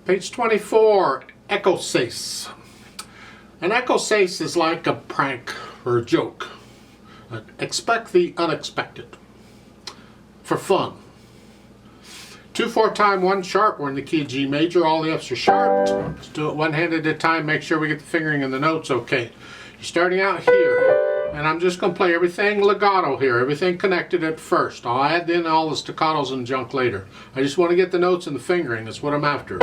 Page 24, Écossaise. An Écossaise is like a prank or a joke. Expect the unexpected. For fun. 2/4 time 1 sharp. We're in the key of G major. All the F's are sharped. Let's do it one hand at a time. Make sure we get the fingering and the notes okay. You're starting out here. And I'm just going to play everything legato here. Everything connected at first. I'll add in all the staccatos and junk later. I just want to get the notes and the fingering. That's what I'm after.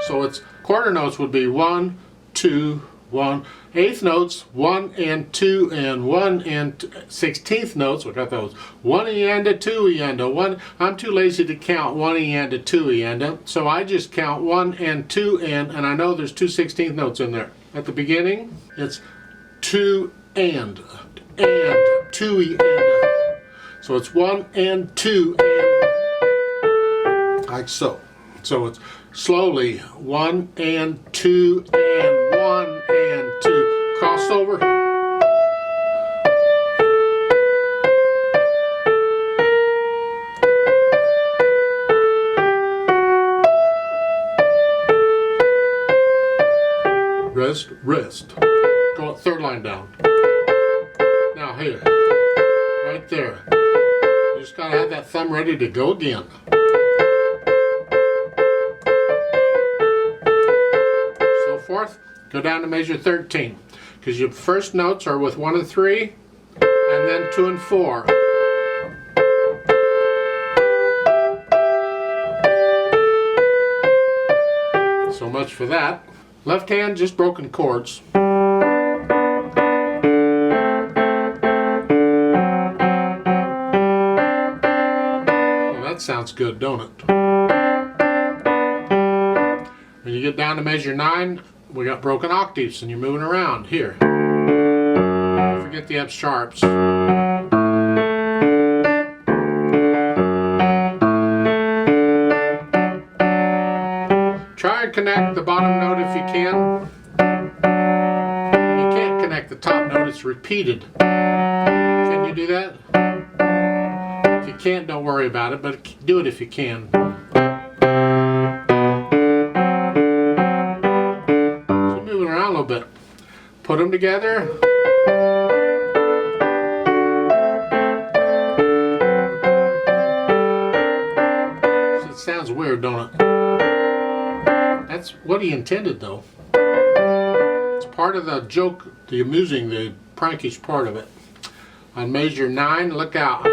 So it's quarter notes would be 1, 2, 1. Eighth notes 1 and 2 and 1 and 16th notes. We got those 1 and a 2 and a 1. I'm too lazy to count 1 and a 2 and a, so I just count 1 and 2 and I know there's 2 16th notes in there. At the beginning it's 2 and 2 and a. So it's 1 and 2 and like so. So it's slowly 1 and 2 and 1 and 2. Crossover. Rest, rest. Go third line down. Now here. Right there. You just gotta have that thumb ready to go again. Fourth, go down to measure 13 because your first notes are with 1 and 3 and then 2 and 4. So much for that. Left hand, just broken chords. Well, that sounds good, don't it? When you get down to measure 9, we got broken octaves and you're moving around here. Don't forget the F sharps. Try and connect the bottom note if you can. You can't connect the top note, it's repeated. Can you do that? If you can't, don't worry about it, but do it if you can. Bit. Put them together. So it sounds weird, don't it? That's what he intended, though. It's part of the joke, the amusing, the prankish part of it. On measure 9, look out.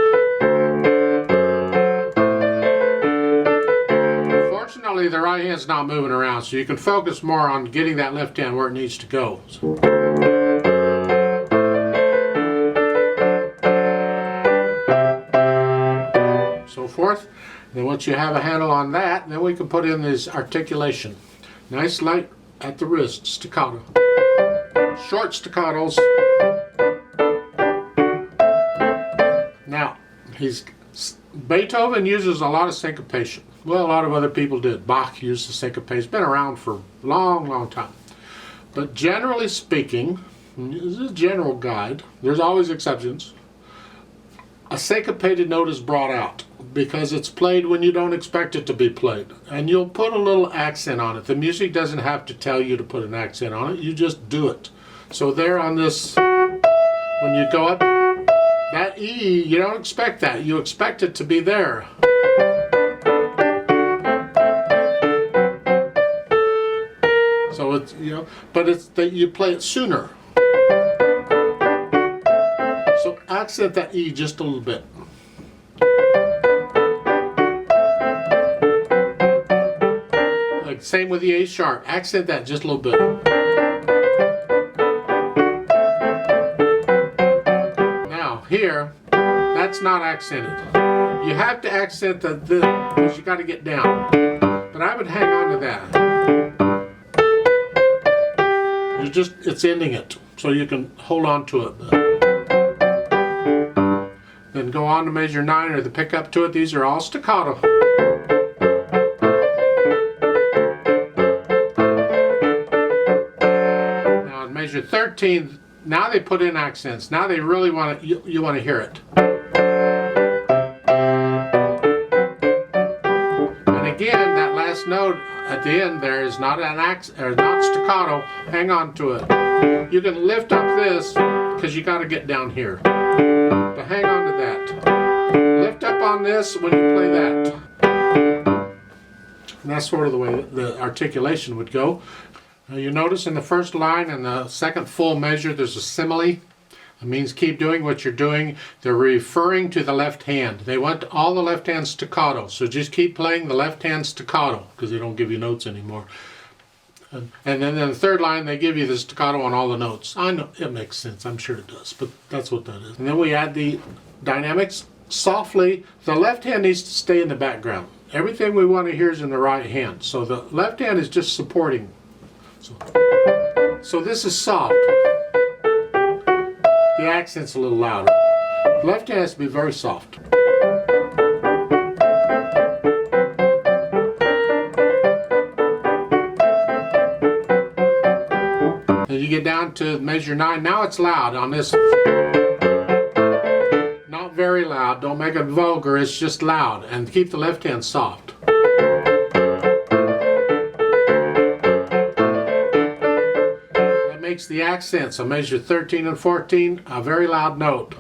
Fortunately, the right hand's not moving around, so you can focus more on getting that left hand where it needs to go. So forth. Then once you have a handle on that, then we can put in this articulation. Nice light at the wrist, staccato. Short staccatos. Now, Beethoven uses a lot of syncopation. Well, a lot of other people did. Bach used the syncopation. It's been around for a long, long time. But generally speaking, this is a general guide. There's always exceptions. A syncopated note is brought out because it's played when you don't expect it to be played. And you'll put a little accent on it. The music doesn't have to tell you to put an accent on it. You just do it. So there on this, when you go up, that E, you don't expect that. You expect it to be there. So it's, but it's that you play it sooner. So accent that E just a little bit. Like same with the A sharp. Accent that just a little bit. Now here, that's not accented. You have to accent the because you got to get down. But I would hang on to that. It's ending it, so you can hold on to it. Then go on to measure 9 or the pickup to it. These are all staccato. Now on measure 13, now they put in accents. Now they really want to, you want to hear it. And again, that last last note at the end there is not not staccato. Hang on to it. You can lift up this because you got to get down here. But hang on to that. Lift up on this when you play that. And that's sort of the way the articulation would go. Now you notice in the first line and the second full measure there's a simile. It means keep doing what you're doing. They're referring to the left hand. They want all the left hand staccato. So just keep playing the left hand staccato because they don't give you notes anymore. And then in the third line they give you the staccato on all the notes. I know it makes sense. I'm sure it does. But that's what that is. And then we add the dynamics softly. The left hand needs to stay in the background. Everything we want to hear is in the right hand. So the left hand is just supporting. So this is soft. The accent's a little louder. Left hand has to be very soft. And you get down to measure 9. Now it's loud on this. Not very loud. Don't make it vulgar. It's just loud. And keep the left hand soft. Makes the accent, so measure 13 and 14, a very loud note.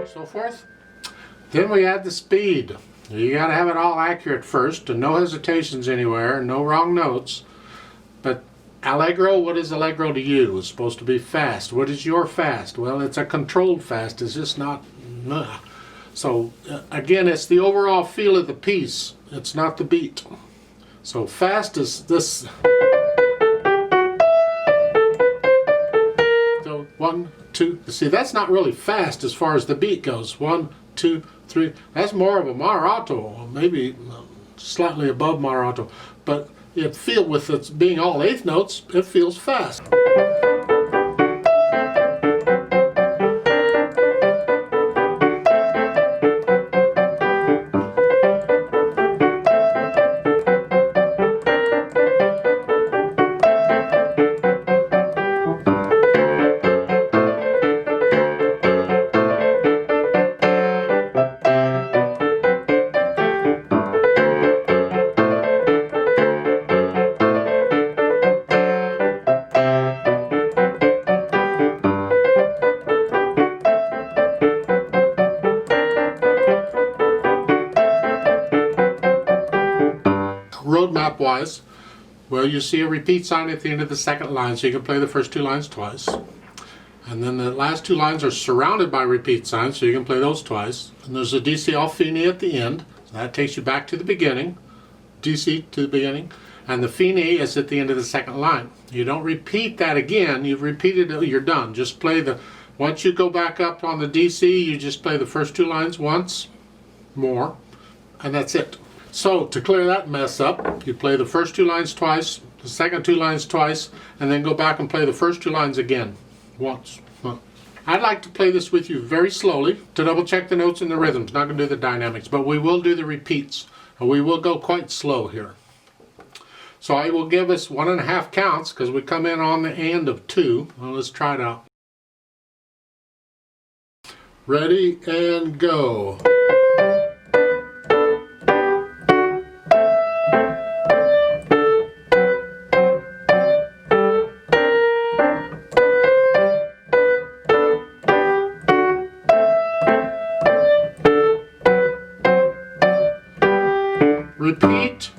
So forth. Then we add the speed. You got to have it all accurate first, and no hesitations anywhere, no wrong notes. But allegro, what is allegro to you? It's supposed to be fast. What is your fast? Well, it's a controlled fast. It's just not. So again, it's the overall feel of the piece. It's not the beat. So fast is this. So 1, 2. See, that's not really fast as far as the beat goes. 1, 2, 3. That's more of a moderato, maybe slightly above moderato. But it feels, with it being all eighth notes, it feels fast. Roadmap wise, well, you see a repeat sign at the end of the second line, so you can play the first 2 lines twice. And then the last 2 lines are surrounded by repeat signs, so you can play those twice. And there's a DC all fine at the end, so that takes you back to the beginning, DC to the beginning. And the fine is at the end of the second line. You don't repeat that again, you've repeated it, you're done. Just play the, once you go back up on the DC, you just play the first 2 lines once more, and that's it. So to clear that mess up, you play the first 2 lines twice, the second 2 lines twice, and then go back and play the first 2 lines again, once. I'd like to play this with you very slowly to double check the notes and the rhythms. Not going to do the dynamics, but we will do the repeats. We will go quite slow here. So I will give us 1.5 counts because we come in on the end of 2. Well, let's try it out. Ready and go. Repeat.